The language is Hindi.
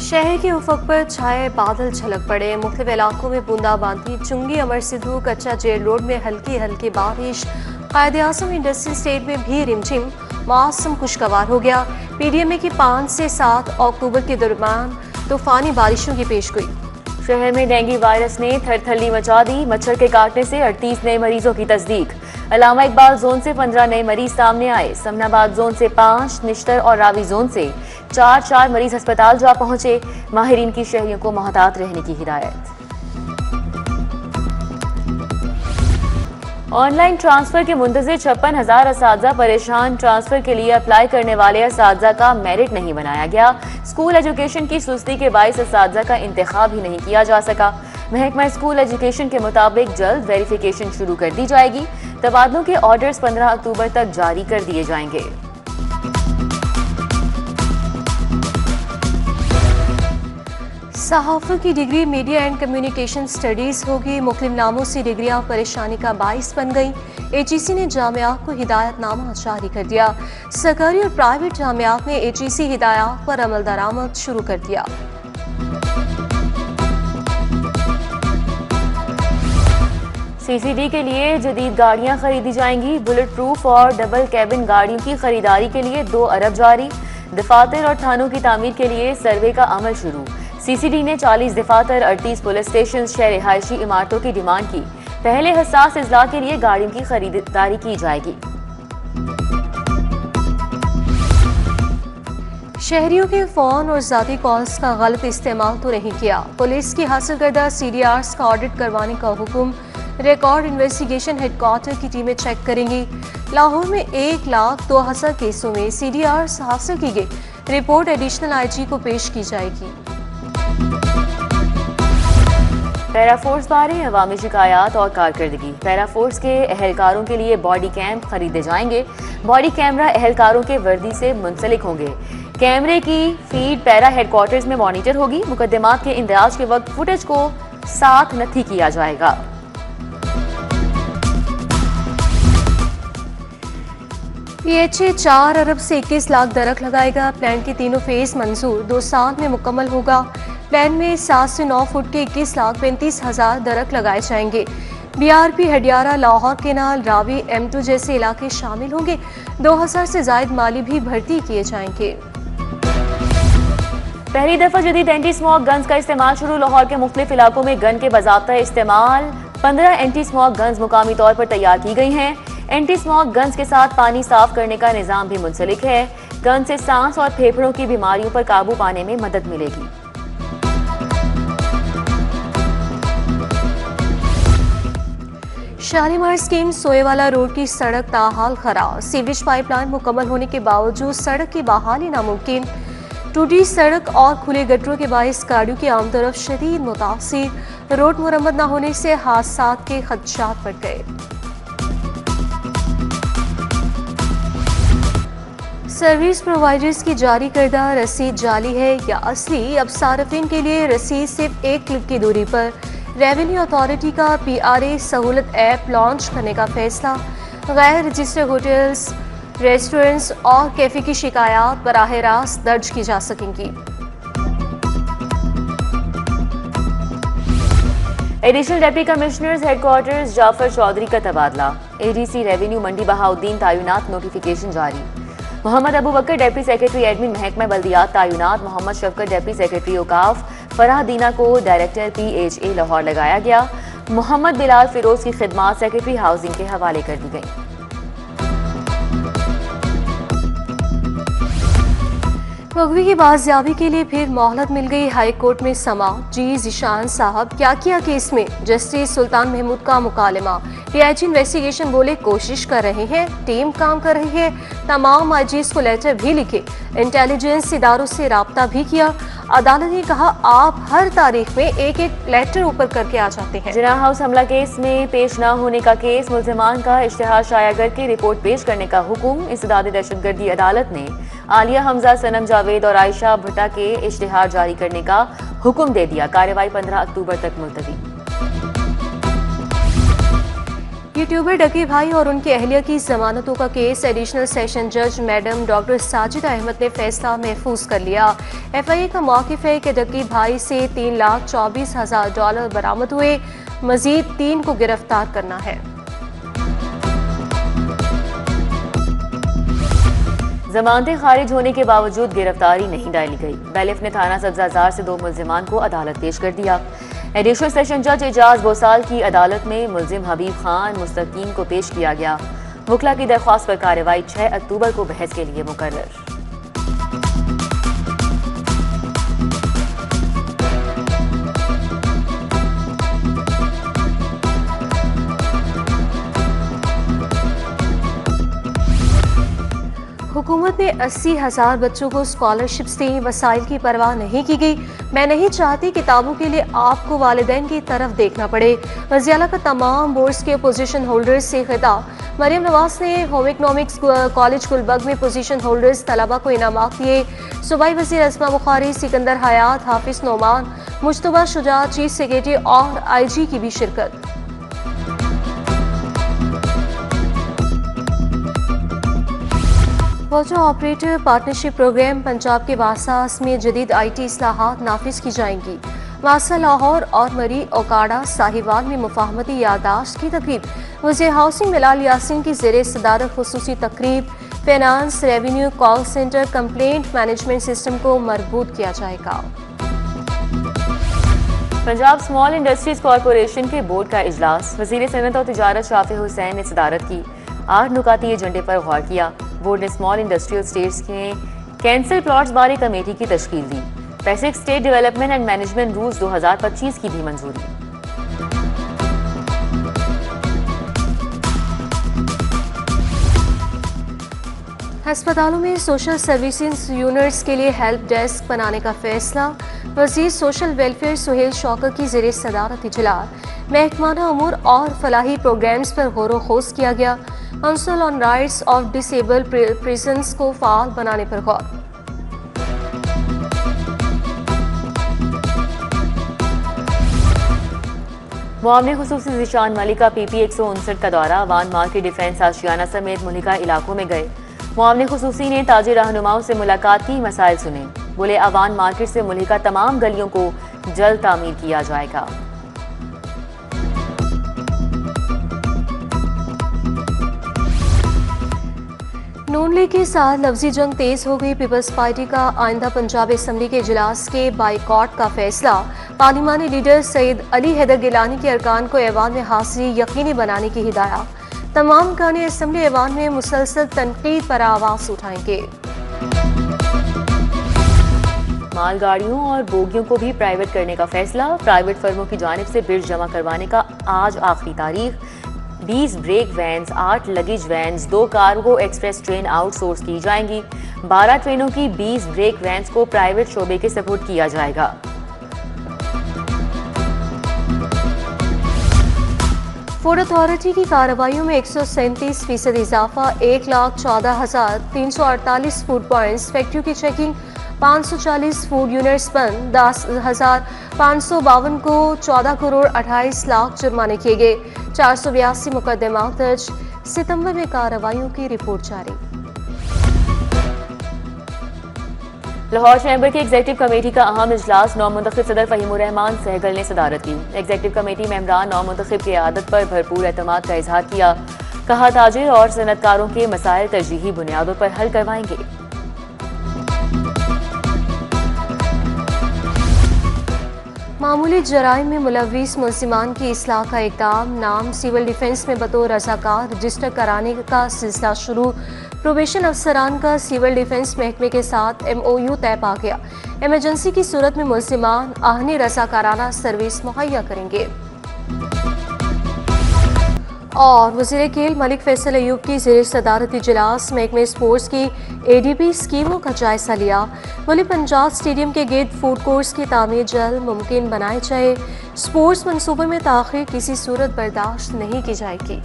शहर के उफक पर छाए बादल छलक पड़े। मुख्तलिफ इलाकों में बूंदाबांदी। चुंगी, अमर सिद्धू, कच्चा जेल रोड में हल्की हल्की बारिश। कायदे आज़म इंडस्ट्री स्टेट में भी रिमझिम। मौसम खुशगवार हो गया। पीडीएमए की 5 से 7 अक्टूबर के दरमियान तूफानी बारिशों की पेशगोई। शहर में डेंगू वायरस ने थरथल्ली मचा दी। मच्छर के काटने से 38 नए मरीजों की तस्दीक। अल्लामा इकबाल जोन से 15 नए मरीज सामने आए। समनाबाद जोन से 5, निश्तर और रावी जोन से 4 मरीज अस्पताल जा पहुंचे। माहिरीन की शहरियों को मोहतात रहने की हिदायत। ऑनलाइन ट्रांसफर के मुंतज़िर 56,000 असातिज़ा परेशान। ट्रांसफर के लिए अप्लाई करने वाले असातिज़ा का मेरिट नहीं बनाया गया। स्कूल एजुकेशन की सुस्ती के बाइस असातिज़ा का इंतखाब ही नहीं किया जा सका। महकमा स्कूल एजुकेशन के मुताबिक जल्द वेरिफिकेशन शुरू कर दी जाएगी। तबादलों के ऑर्डर्स 15 अक्टूबर तक जारी कर दिए जाएंगे। सहाफ़त की degree media and communication studies होगी। मुख्तलिफ नामों से डिग्रियां परेशानी का बाइस बन गई। एचईसी ने जामियात को हिदायतनामा जारी कर दिया। सरकारी और प्राइवेट जामियात ने एचईसी हिदायत पर अमल दरामद शुरू कर दिया। सीसीडी के लिए जदीद गाड़ियां खरीदी जाएंगी। बुलेट प्रूफ और डबल कैबिन गाड़ियों की खरीदारी के लिए 2 अरब जारी। दफातर और थानों की तामीर के लिए सर्वे का अमल शुरू। सीसीडी ने 40 दफातर, 38 पुलिस स्टेशन, 6 रिहायशी इमारतों की डिमांड की। पहले हसास इजला के लिए गाड़ियों की खरीदारी की जाएगी। शहरियों के फोन और ज़ाती कॉल्स का गलत इस्तेमाल तो नहीं किया। पुलिस की हासिल करदा CDRs का ऑडिट करवाने का हुक्म। रिकॉर्ड इन्वेस्टिगेशन हेडक्वार्टर की टीमें चेक करेंगी। लाहौर में 1,02,000 केसों में CDRs हासिल की गई। रिपोर्ट एडिशनल IG को पेश की जाएगी। पैराफोर्स बारे अवामी शिकायत और कारकर्दगी। पैराफोर्स के अहलकारों के लिए बॉडी कैम खरीदे जाएंगे। बॉडी कैमरा अहलकारों के वर्दी से मुंसलिक होंगे। कैमरे की फीड पैरा हेडक्वार्टर्स में मॉनिटर होगी। मुकदमात के इंदराज के वक्त फुटेज को साथ नथी किया जाएगा। PHA 4 अरब से 21 लाख दरख्त लगाएगा। प्लान के तीनों फेज मंजूर 2 साल में मुकम्मल होगा। प्लान में 7 से 9 फुट के 21,35,000 दरख्त लगाए जाएंगे। BRP Hadiara, Lahore canal, Ravi, M2 जैसे इलाके शामिल होंगे। 2000 से जायद माली भी भर्ती किए जाएंगे। पहली दफा जदीद एंटी स्मोक गन्स का इस्तेमाल शुरू। लाहौर के मुख्तलिफ इलाकों में गन के बाज़ाब्ता इस्तेमाल। 15 एंटी स्मोक गन्स मुकामी तौर पर तैयार की गई हैं। एंटी स्मोक गन्स के साथ पानी साफ करने का निज़ाम भी मुंसलिक है। गन से सांस और फेफड़ों की बीमारियों पर काबू पाने में मदद मिलेगी। शालीमार स्कीम सोएवाला रोड की सड़क ताहाल खराब। सीवेज पाइपलाइन मुकम्मल होने के बावजूद सड़क की बहाली नामुमकिन। टूटी सड़क और खुले गटरों के बायस गाड़ियों की आम तरफ शदीद मुतासिर। रोड मुरम्मत न होने से हादसात के खदशात बढ़ गए। सर्विस प्रोवाइडर्स की जारी करदा रसीद जाली है या असली। अब सार्फिन के लिए रसीद सिर्फ 1 क्लिक की दूरी पर। रेवेन्यू अथॉरिटी का PRA सहूलत ऐप लॉन्च करने का फैसला। गैर रजिस्टर्ड होटल्स, रेस्टोरेंट्स और कैफे की शिकायत बराह रास्त दर्ज की जा सकेंगी। Additional deputy commissioners headquarters Jafar Chaudhry का तबादला। ADC रेवेन्यू मंडी बहाउद्दीन तायुनात नोटिफिकेशन जारी। Mohammad Abu Bakar deputy secretary admin महकमा बल्दियात तायुनात। मोहम्मद शफकत डिप्टी सेक्रेटरी औकाफ। फराह दीना को डायरेक्टर PHA लाहौर लगाया गया। मोहम्मद बिलाल फिरोज की खिदमात सेक्रेटरी हाउसिंग के हवाले कर दी गई। मगवी की बाजियाबी के लिए फिर मोहलत मिल गई। हाई कोर्ट में समाअत। जी जिशान साहब क्या किया केस में। जस्टिस सुल्तान महमूद का मुकालमा। DIG इन्वेस्टिगेशन बोले कोशिश कर रहे हैं, टीम काम कर रही है। तमाम IGs को लेटर भी लिखे। इंटेलिजेंस इदारों से राब्ता भी किया। अदालत ने कहा आप हर तारीख में एक लेटर ऊपर करके आ जाते हैं। जिना हाउस हमला केस में पेश न होने का केस। मुल्जिमान का इश्तिहार शाया करके रिपोर्ट पेश करने का हुक्म। इस्तेदाद दहशतगर्दी अदालत ने आलिया हमजा, सनम जावेद और आयशा भट्टा के इश्तिहार जारी करने का हुक्म दे दिया। कार्रवाई 15 अक्टूबर तक मुलतवी। यूट्यूबर डकी भाई और उनकी अहलिया की जमानतों का केस एडिशनल सेशन जज मैडम डॉक्टर साजिद अहमद ने फैसला महफूज कर लिया। FIA का मौक़िफ़ है कि डकी भाई से $3,24,000 बरामद हुए, मजीद 3 को गिरफ्तार करना है। जमानतें खारिज होने के बावजूद गिरफ्तारी नहीं डाली गई। बैलिफ ने थाना सब्जाजार से 2 मुल्जिमान को अदालत पेश कर दिया। एडिशनल सेशन जज एजाज बोसाल की अदालत में मुल्जिम हबीब खान मुस्तकीम को पेश किया गया। वकला की दरख्वास्त पर कार्रवाई 6 अक्टूबर को बहस के लिए मुकर्रर। हुकूमत ने 80,000 बच्चों को स्कॉलरशिप्स दी, वसाइल की परवाह नहीं की गई। मैं नहीं चाहती किताबों के लिए आपको वालिदैन की तरफ देखना पड़े। वज़ीर का तमाम बोर्ड्स के पोजीशन होल्डर्स से खिताब। मरियम नवाज ने होम इकनॉमिक्स कॉलेज गुलबर्ग में पोजीशन होल्डर्स तलबा को इनामात दिए। सूबाई वज़ीर अस्मा बुखारी, सिकंदर हयात, हाफिज नोमान, मुश्तबा शुजा, चीफ सेक्रेटरी और IG की भी शिरकत। Water operator partnership programme Punjab के वासास में जदीद IT इस्लाहात नाफिज की जाएंगी। वासा, लाहौर और मरी ओकाड़ा साहिवाल में मुफाहमती यादाश्त की तकरीब। वज़ीर हाउसिंग बिलाल यासीन की ज़ेरे सदारत खुसूसी तकरीब। Finance, revenue, call centre, complaint management system को मरबूत किया जाएगा। पंजाब स्मॉल इंडस्ट्रीज कॉरपोरेशन के बोर्ड का इजलास। वज़ीर सनअत और तिजारत शाफी हुसैन ने सदारत की। 8 नुकाती एजेंडे पर गौर किया। बोर्ड ने स्मॉल इंडस्ट्रियल स्टेट्स के कैंसल प्लॉट्स बारे कमेटी की तश्कील दी। Pacific state development and management rules 2025 की भी मंजूरी। अस्पतालों में सोशल सर्विसेज यूनिट्स के लिए हेल्प डेस्क बनाने का फैसला। वज़ीर सोशल वेलफेयर सुहेल शौकत की ज़ेरे सदारत इजलास। महकमाना अमूर और फलाही प्रोग्राम्स पर गौर खोज किया गया। Council on rights of disabled prisons को फाल बनाने पर गौर। मुआवने खुसूसी ज़िशान मलिका PP 159 का दौरा। अवान मार्केट, डिफेंस, आशियाना समेत मुल्का इलाकों में गए। मुआवने खुसूसी ने ताजिर रहनुमाओं से मुलाकात की, मसाइल सुने। बोले अवान मार्केट से मुल्का तमाम गलियों को जल्द तामीर किया जाएगा। नून लीग के साथ लफ्जी जंग तेज हो गई। पीपल्स पार्टी का आइंदा पंजाब असम्बली के इजलास के बाइकॉट का फैसला। पार्लिमानी लीडर सईद अली हैदर गिलानी के अरकान को ऐवान में हाजिरी यकीनी बनाने की हिदायत। तमाम खाने असम्बली ऐवान में मुसलसल तनकीद पर आवाज उठाएंगे। मालगाड़ियों और बोगियों को भी प्राइवेट करने का फैसला। प्राइवेट फर्मों की जानिब से बिड जमा करवाने का आज आखिरी तारीख। 20 brake vans, 8 luggage vans, 2 cargo express train outsource की जाएंगी। 12 ट्रेनों की 20 ब्रेक वैन्स को प्राइवेट शोबे के सपोर्ट किया जाएगा। फूड अथॉरिटी की कार्रवाइयों में 137% इजाफा। 1,14,348 फूड पॉइंट्स। फैक्ट्रियों की चेकिंग। 540 फूड यूनिट्स बंद। 10,552 को 14 करोड़ 28 लाख जुर्माने किए गए। 482 मुकदमा दर्ज। सितंबर में कार्रवाइयों की रिपोर्ट जारी। लाहौर चैम्बर की एग्जीक्यूटिव कमेटी का अहम इजलास। नौमुंतखब सदर फहीमुर रहमान सहगल ने सदारत की। एग्जीक्यूटिव कमेटी मेंबरान नौमुंतखब की क़यादत पर भरपूर एतमाद का इजहार किया। कहा ताजिर और सनतकारों के मसाइल तरजीही बुनियादों पर हल करवाएंगे। मामूली जराइम में मुलव्विस मुल्जिमान की इस्लाह का इक़दाम। नाम सिविल डिफेंस में बतौर रज़ाकार रजिस्टर कराने का सिलसिला शुरू। प्रोबेशन अफसरान का सिविल डिफेंस महकमे के साथ MOU तय पा गया। इमरजेंसी की सूरत में मुल्जिमान आहनी रज़ाकाराना सर्विस मुहैया करेंगे। और वज़ीर खेल मलिक फैसल अयूब की ज़ेर सदारत इजलास महकमे स्पोर्ट्स की ADP स्कीमों का जायजा लिया। बोले पंजाब स्टेडियम के गिर्द फूड कोर्ट्स की तामीर जल्द मुमकिन बनाई जाए। स्पोर्ट्स मनसूबे में ताख़ीर किसी सूरत बर्दाश्त नहीं की जाएगी।